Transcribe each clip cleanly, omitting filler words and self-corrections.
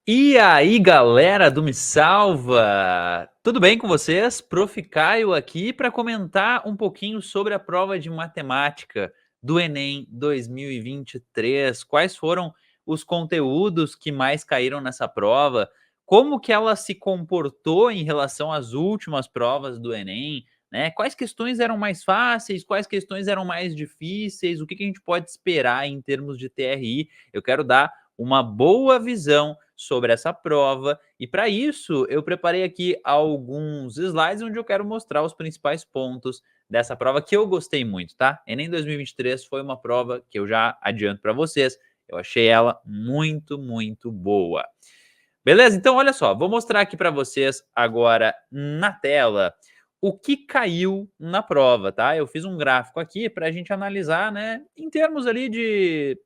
E aí, galera do Me Salva! Tudo bem com vocês? Prof. Caio aqui para comentar um pouquinho sobre a prova de matemática do Enem 2023. Quais foram os conteúdos que mais caíram nessa prova? Como que ela se comportou em relação às últimas provas do Enem? Né? Quais questões eram mais fáceis? Quais questões eram mais difíceis? O que a gente pode esperar em termos de TRI? Eu quero dar uma boa visão sobre essa prova. E para isso, eu preparei aqui alguns slides onde eu quero mostrar os principais pontos dessa prova que eu gostei muito, tá? Enem 2023 foi uma prova que eu já adianto para vocês. Eu achei ela muito, muito boa. Beleza? Então, olha só, vou mostrar aqui para vocês agora na tela o que caiu na prova, tá? Eu fiz um gráfico aqui para a gente analisar, né, em termos ali de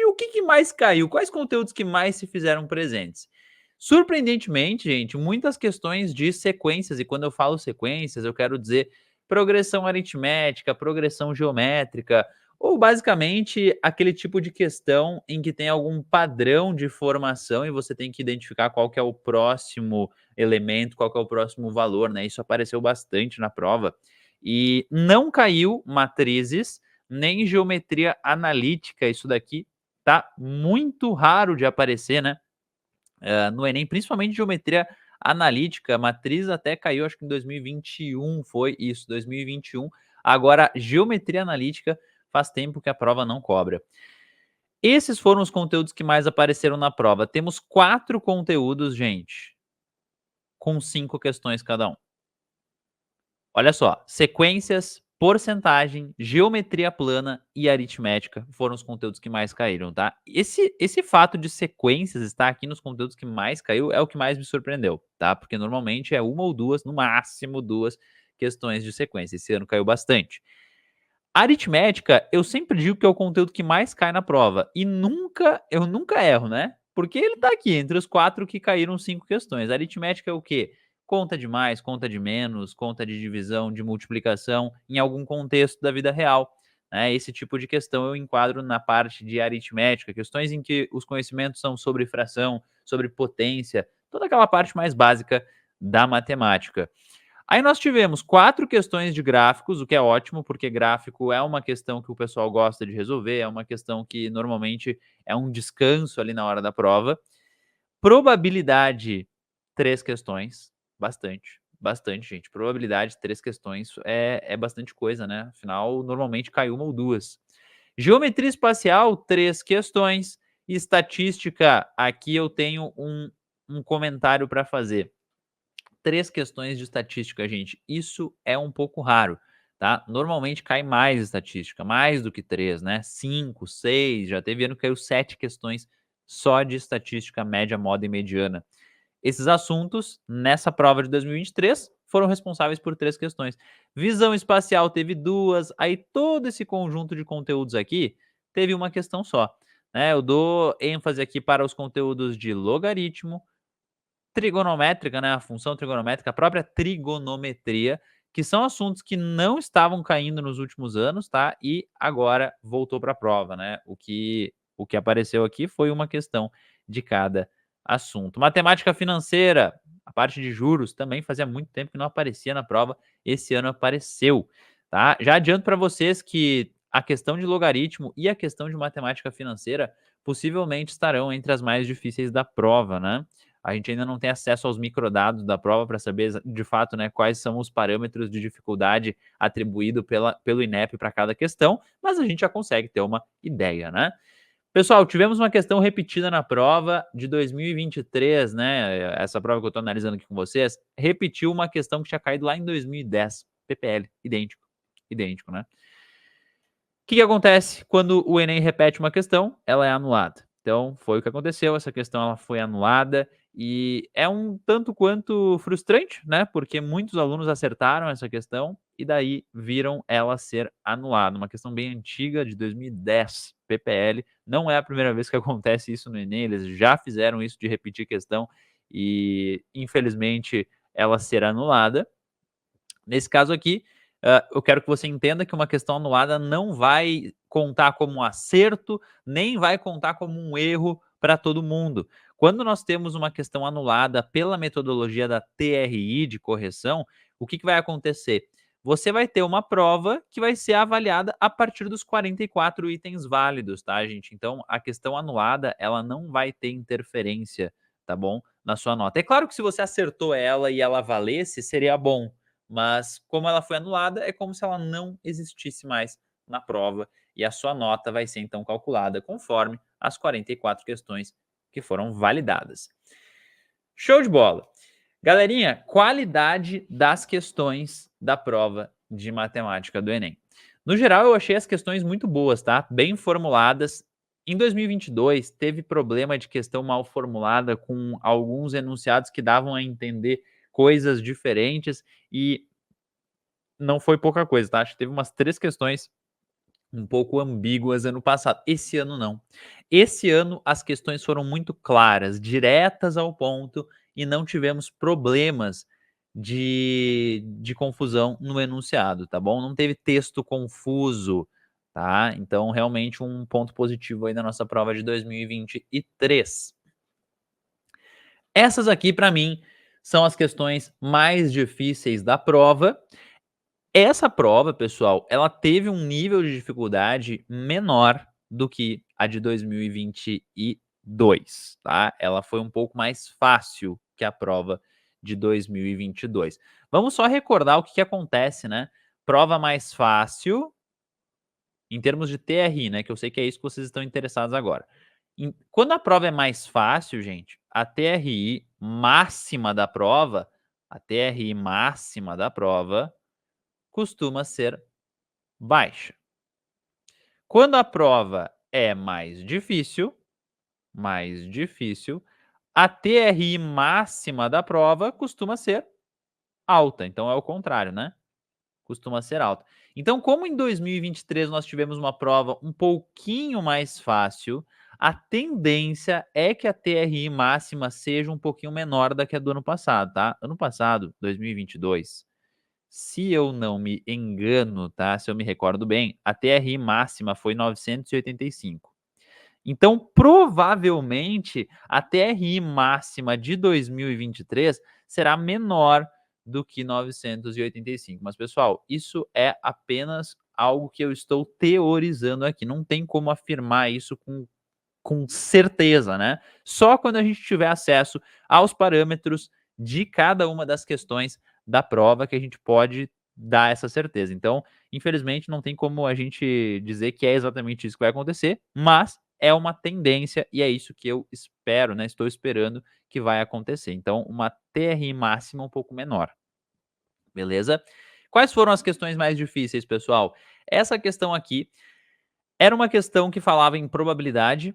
o que mais caiu, quais conteúdos que mais se fizeram presentes. Surpreendentemente, gente, muitas questões de sequências, e quando eu falo sequências, eu quero dizer progressão aritmética, progressão geométrica, ou basicamente aquele tipo de questão em que tem algum padrão de formação e você tem que identificar qual que é o próximo elemento, qual que é o próximo valor, né? Isso apareceu bastante na prova. E não caiu matrizes, nem geometria analítica, isso daqui tá muito raro de aparecer, né, no Enem, principalmente geometria analítica, matriz até caiu, acho que em 2021 foi isso, 2021. Agora, geometria analítica faz tempo que a prova não cobra. Esses foram os conteúdos que mais apareceram na prova. Temos 4 conteúdos, gente, com 5 questões cada um. Olha só, sequências, porcentagem, geometria plana e aritmética foram os conteúdos que mais caíram, tá? Esse fato de sequências estar aqui nos conteúdos que mais caiu é o que mais me surpreendeu, tá? Porque normalmente é uma ou duas, no máximo duas questões de sequência. Esse ano caiu bastante. Aritmética, eu sempre digo que é o conteúdo que mais cai na prova e eu nunca erro, né? Porque ele tá aqui entre os 4 que caíram 5 questões. Aritmética é o quê? Conta de mais, conta de menos, conta de divisão, de multiplicação em algum contexto da vida real, né? Esse tipo de questão eu enquadro na parte de aritmética, questões em que os conhecimentos são sobre fração, sobre potência, toda aquela parte mais básica da matemática. Aí nós tivemos 4 questões de gráficos, o que é ótimo, porque gráfico é uma questão que o pessoal gosta de resolver, é uma questão que normalmente é um descanso ali na hora da prova. Probabilidade, 3 questões, bastante, bastante, gente. Probabilidade, 3 questões é bastante coisa, né? Afinal, normalmente cai uma ou duas. Geometria espacial, 3 questões. Estatística, aqui eu tenho um comentário para fazer. 3 questões de estatística, gente. Isso é um pouco raro, tá? Normalmente cai mais estatística, mais do que 3, né? 5, 6, já teve ano que caiu 7 questões só de estatística média, moda e mediana. Esses assuntos, nessa prova de 2023, foram responsáveis por 3 questões. Visão espacial teve 2, aí todo esse conjunto de conteúdos aqui teve uma questão só, né? Eu dou ênfase aqui para os conteúdos de logaritmo, trigonométrica, né, a função trigonométrica, a própria trigonometria, que são assuntos que não estavam caindo nos últimos anos, tá? E agora voltou para a prova, né? O que apareceu aqui foi uma questão de cada assunto. Matemática financeira, a parte de juros, também fazia muito tempo que não aparecia na prova, esse ano apareceu, tá? Já adianto para vocês que a questão de logaritmo e a questão de matemática financeira possivelmente estarão entre as mais difíceis da prova, né? A gente ainda não tem acesso aos microdados da prova para saber de fato, né, quais são os parâmetros de dificuldade atribuído pelo INEP para cada questão, mas a gente já consegue ter uma ideia, né? Pessoal, tivemos uma questão repetida na prova de 2023, né? Essa prova que eu estou analisando aqui com vocês, repetiu uma questão que tinha caído lá em 2010, PPL, idêntico, idêntico, né? Que acontece quando o Enem repete uma questão? Ela é anulada. Então, foi o que aconteceu, essa questão ela foi anulada e é um tanto quanto frustrante, né, porque muitos alunos acertaram essa questão e daí viram ela ser anulada. Uma questão bem antiga, de 2010, PPL. Não é a primeira vez que acontece isso no Enem, eles já fizeram isso de repetir questão e, infelizmente, ela ser anulada. Nesse caso aqui, eu quero que você entenda que uma questão anulada não vai contar como um acerto, nem vai contar como um erro para todo mundo. Quando nós temos uma questão anulada pela metodologia da TRI de correção, o que vai acontecer? Você vai ter uma prova que vai ser avaliada a partir dos 44 itens válidos, tá, gente? Então, a questão anulada, ela não vai ter interferência, tá bom? Na sua nota. É claro que se você acertou ela e ela valesse, seria bom, mas como ela foi anulada, é como se ela não existisse mais na prova e a sua nota vai ser então calculada conforme as 44 questões que foram validadas. Show de bola! Galerinha, qualidade das questões da prova de matemática do Enem. No geral, eu achei as questões muito boas, tá? Bem formuladas. Em 2022, teve problema de questão mal formulada com alguns enunciados que davam a entender coisas diferentes e não foi pouca coisa, tá? Acho que teve umas 3 questões um pouco ambíguas ano passado. Esse ano não. Esse ano as questões foram muito claras, diretas ao ponto e não tivemos problemas de confusão no enunciado, tá bom? Não teve texto confuso, tá? Então, realmente um ponto positivo aí da nossa prova de 2023. Essas aqui, para mim, são as questões mais difíceis da prova. Essa prova, pessoal, ela teve um nível de dificuldade menor do que a de 2022, tá? Ela foi um pouco mais fácil que a prova de 2022. Vamos só recordar o que acontece, né? Prova mais fácil em termos de TRI, né, que eu sei que é isso que vocês estão interessados agora. Quando a prova é mais fácil, gente, a TRI máxima da prova costuma ser baixa. Quando a prova é mais difícil, a TRI máxima da prova costuma ser alta. Então é o contrário, né? Costuma ser alta. Então, como em 2023 nós tivemos uma prova um pouquinho mais fácil, a tendência é que a TRI máxima seja um pouquinho menor da que a do ano passado, tá? Ano passado, 2022, se eu não me engano, tá? Se eu me recordo bem, a TRI máxima foi 985. Então, provavelmente, a TRI máxima de 2023 será menor do que 985. Mas, pessoal, isso é apenas algo que eu estou teorizando aqui. Não tem como afirmar isso com certeza, né? Só quando a gente tiver acesso aos parâmetros de cada uma das questões da prova que a gente pode dar essa certeza. Então, infelizmente, não tem como a gente dizer que é exatamente isso que vai acontecer, mas é uma tendência e é isso que eu espero, né? Estou esperando que vai acontecer. Então, uma TRI máxima um pouco menor. Beleza? Quais foram as questões mais difíceis, pessoal? Essa questão aqui era uma questão que falava em probabilidade,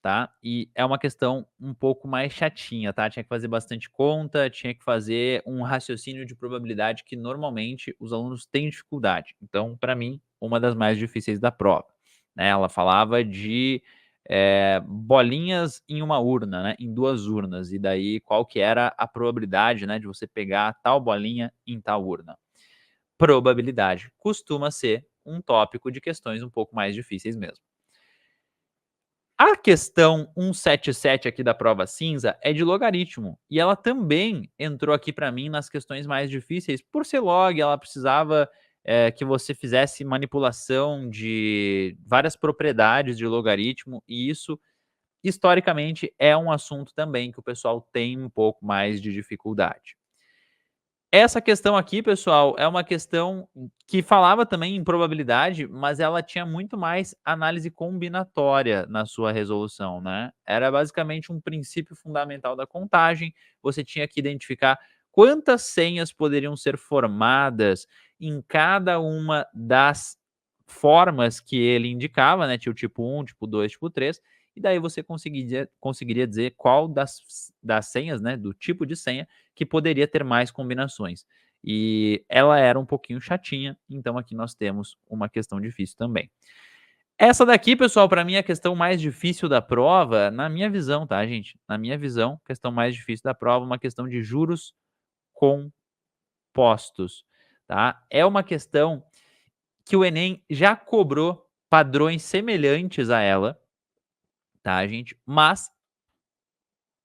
tá? E é uma questão um pouco mais chatinha, tá? Tinha que fazer bastante conta, tinha que fazer um raciocínio de probabilidade que normalmente os alunos têm dificuldade. Então, para mim, uma das mais difíceis da prova, né? Ela falava de bolinhas em uma urna, né? Em 2 urnas. E daí, qual que era a probabilidade, né? De você pegar tal bolinha em tal urna. Probabilidade costuma ser um tópico de questões um pouco mais difíceis mesmo. A questão 177 aqui da prova cinza é de logaritmo, e ela também entrou aqui para mim nas questões mais difíceis, por ser log, ela precisava, que você fizesse manipulação de várias propriedades de logaritmo, e isso, historicamente, é um assunto também que o pessoal tem um pouco mais de dificuldade. Essa questão aqui, pessoal, é uma questão que falava também em probabilidade, mas ela tinha muito mais análise combinatória na sua resolução, né? Era basicamente um princípio fundamental da contagem. Você tinha que identificar quantas senhas poderiam ser formadas em cada uma das formas que ele indicava, né? Tinha o tipo 1, tipo 2, tipo 3, e daí você conseguiria dizer qual das senhas, né, do tipo de senha, que poderia ter mais combinações. E ela era um pouquinho chatinha, então aqui nós temos uma questão difícil também. Essa daqui, pessoal, para mim é a questão mais difícil da prova, na minha visão, tá, gente? Na minha visão, questão mais difícil da prova, uma questão de juros compostos, tá? É uma questão que o Enem já cobrou padrões semelhantes a ela, tá, gente? Mas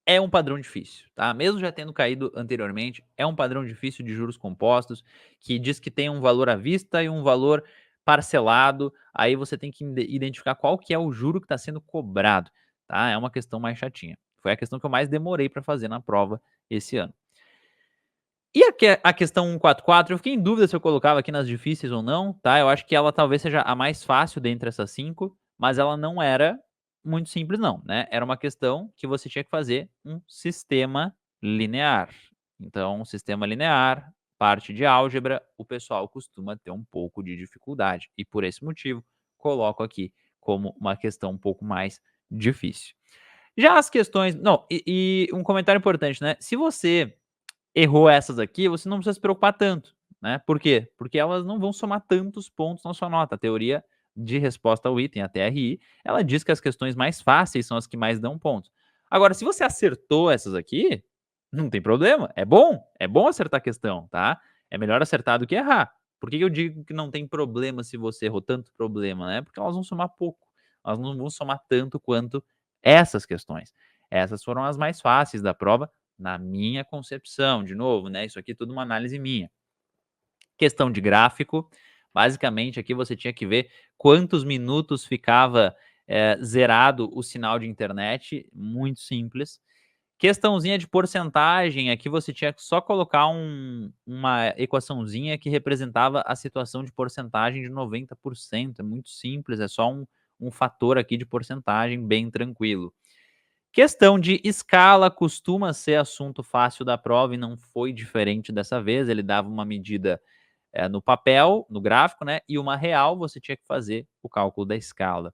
é um padrão difícil, tá? Mesmo já tendo caído anteriormente, é um padrão difícil de juros compostos, que diz que tem um valor à vista e um valor parcelado, aí você tem que identificar qual que é o juro que está sendo cobrado, tá? É uma questão mais chatinha. Foi a questão que eu mais demorei para fazer na prova esse ano. E a questão 144, eu fiquei em dúvida se eu colocava aqui nas difíceis ou não, tá? Eu acho que ela talvez seja a mais fácil dentre essas 5, mas ela não era muito simples não, né? Era uma questão que você tinha que fazer um sistema linear. Então, um sistema linear, parte de álgebra, o pessoal costuma ter um pouco de dificuldade. E por esse motivo, coloco aqui como uma questão um pouco mais difícil. Já as questões. Não, e um comentário importante, né? Se você errou essas aqui, você não precisa se preocupar tanto, né? Por quê? Porque elas não vão somar tantos pontos na sua nota. A teoria de resposta ao item, a TRI, ela diz que as questões mais fáceis são as que mais dão pontos. Agora, se você acertou essas aqui, não tem problema. É bom acertar a questão, tá? É melhor acertar do que errar. Por que eu digo que não tem problema se você errou tanto problema, né? Porque elas vão somar pouco. Elas não vão somar tanto quanto essas questões. Essas foram as mais fáceis da prova, na minha concepção, de novo, né? Isso aqui é tudo uma análise minha. Questão de gráfico, basicamente aqui você tinha que ver quantos minutos ficava zerado o sinal de internet, muito simples. Questãozinha de porcentagem, aqui você tinha que só colocar uma equaçãozinha que representava a situação de porcentagem de 90%, é muito simples, é só um fator aqui de porcentagem bem tranquilo. Questão de escala costuma ser assunto fácil da prova e não foi diferente dessa vez. Ele dava uma medida no papel, no gráfico, né? E uma real, você tinha que fazer o cálculo da escala.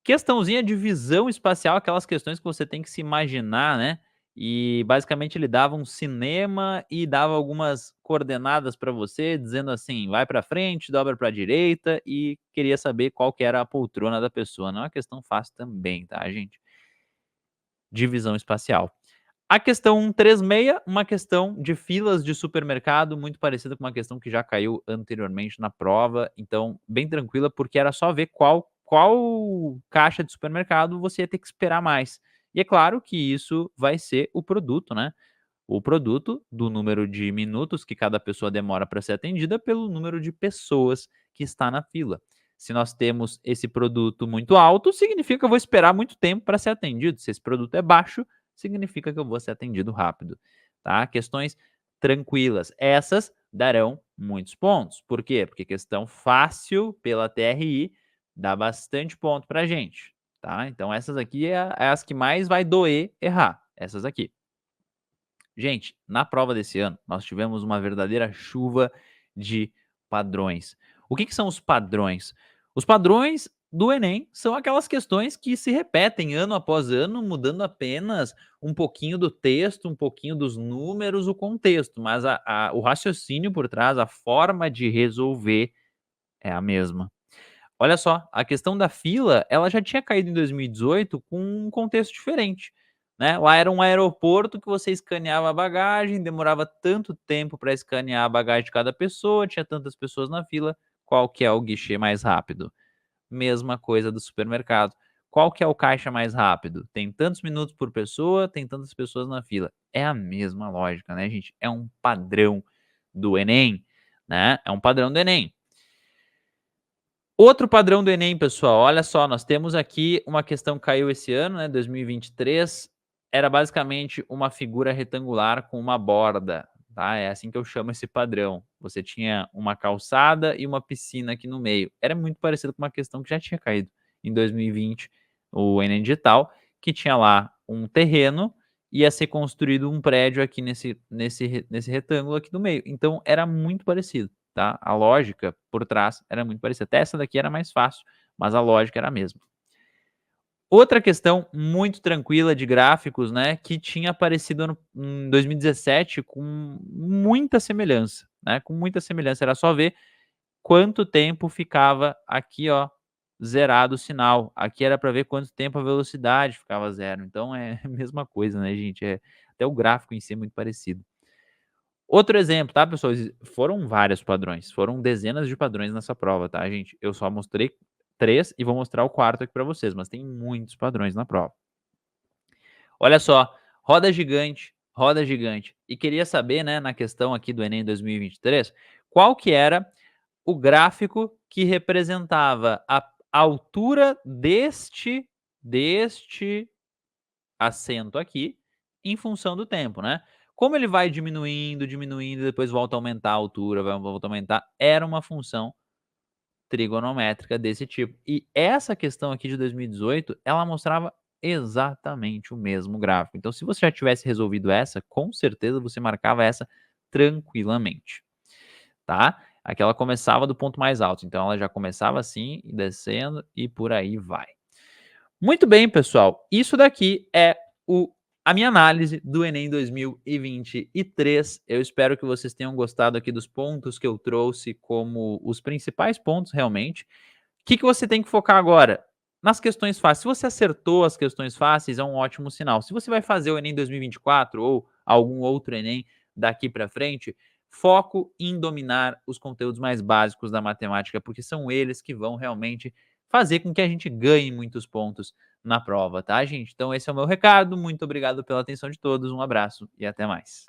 Questãozinha de visão espacial, aquelas questões que você tem que se imaginar, né? E basicamente ele dava um cinema e dava algumas coordenadas para você, dizendo assim: vai para frente, dobra para a direita, e queria saber qual que era a poltrona da pessoa. Não é uma questão fácil também, tá, gente? Divisão espacial. A questão 136, uma questão de filas de supermercado, muito parecida com uma questão que já caiu anteriormente na prova, então bem tranquila, porque era só ver qual caixa de supermercado você ia ter que esperar mais. E é claro que isso vai ser o produto, né? O produto do número de minutos que cada pessoa demora para ser atendida pelo número de pessoas que está na fila. Se nós temos esse produto muito alto, significa que eu vou esperar muito tempo para ser atendido. Se esse produto é baixo, significa que eu vou ser atendido rápido, tá? Questões tranquilas. Essas darão muitos pontos. Por quê? Porque questão fácil pela TRI dá bastante ponto para gente, tá? Então essas aqui é as que mais vai doer errar, essas aqui. Gente, na prova desse ano, nós tivemos uma verdadeira chuva de padrões. O que são os padrões? Os padrões do Enem são aquelas questões que se repetem ano após ano, mudando apenas um pouquinho do texto, um pouquinho dos números, o contexto, mas o raciocínio por trás, a forma de resolver é a mesma. Olha só, a questão da fila, ela já tinha caído em 2018 com um contexto diferente, né? Lá era um aeroporto que você escaneava a bagagem, demorava tanto tempo para escanear a bagagem de cada pessoa, tinha tantas pessoas na fila, qual que é o guichê mais rápido? Mesma coisa do supermercado. Qual que é o caixa mais rápido? Tem tantos minutos por pessoa, tem tantas pessoas na fila. É a mesma lógica, né, gente? É um padrão do Enem, né? É um padrão do Enem. Outro padrão do Enem, pessoal, olha só, nós temos aqui uma questão que caiu esse ano, né, 2023, era basicamente uma figura retangular com uma borda, tá? É assim que eu chamo esse padrão. Você tinha uma calçada e uma piscina aqui no meio. Era muito parecido com uma questão que já tinha caído em 2020, o Enem Digital, que tinha lá um terreno, ia ser construído um prédio aqui nesse retângulo aqui no meio. Então era muito parecido. Tá? A lógica por trás era muito parecida. Até essa daqui era mais fácil, mas a lógica era a mesma. Outra questão muito tranquila de gráficos, né, que tinha aparecido em 2017 com muita semelhança, né, com muita semelhança. Era só ver quanto tempo ficava aqui, ó, zerado o sinal. Aqui era para ver quanto tempo a velocidade ficava zero. Então é a mesma coisa, né, gente? Até o gráfico em si é muito parecido. Outro exemplo, tá, pessoal? Foram vários padrões, foram dezenas de padrões nessa prova, tá, gente? Eu só mostrei 3 e vou mostrar o quarto aqui para vocês, mas tem muitos padrões na prova. Olha só, Roda gigante, roda gigante. E queria saber, né, na questão aqui do Enem 2023, qual que era o gráfico que representava a altura deste acento aqui, em função do tempo, né. Como ele vai diminuindo, diminuindo, depois volta a aumentar a altura, volta a aumentar, era uma função trigonométrica desse tipo. E essa questão aqui de 2018, ela mostrava exatamente o mesmo gráfico. Então, se você já tivesse resolvido essa, com certeza você marcava essa tranquilamente, tá? Aqui ela começava do ponto mais alto, então ela já começava assim, descendo e por aí vai. Muito bem, pessoal. Isso daqui é o a minha análise do Enem 2023. Eu espero que vocês tenham gostado aqui dos pontos que eu trouxe como os principais pontos realmente. O que que você tem que focar agora? Nas questões fáceis. Se você acertou as questões fáceis, é um ótimo sinal. Se você vai fazer o Enem 2024 ou algum outro Enem daqui para frente, foco em dominar os conteúdos mais básicos da matemática, porque são eles que vão realmente fazer com que a gente ganhe muitos pontos na prova, tá, gente? Então esse é o meu recado. Muito obrigado pela atenção de todos. Um abraço e até mais.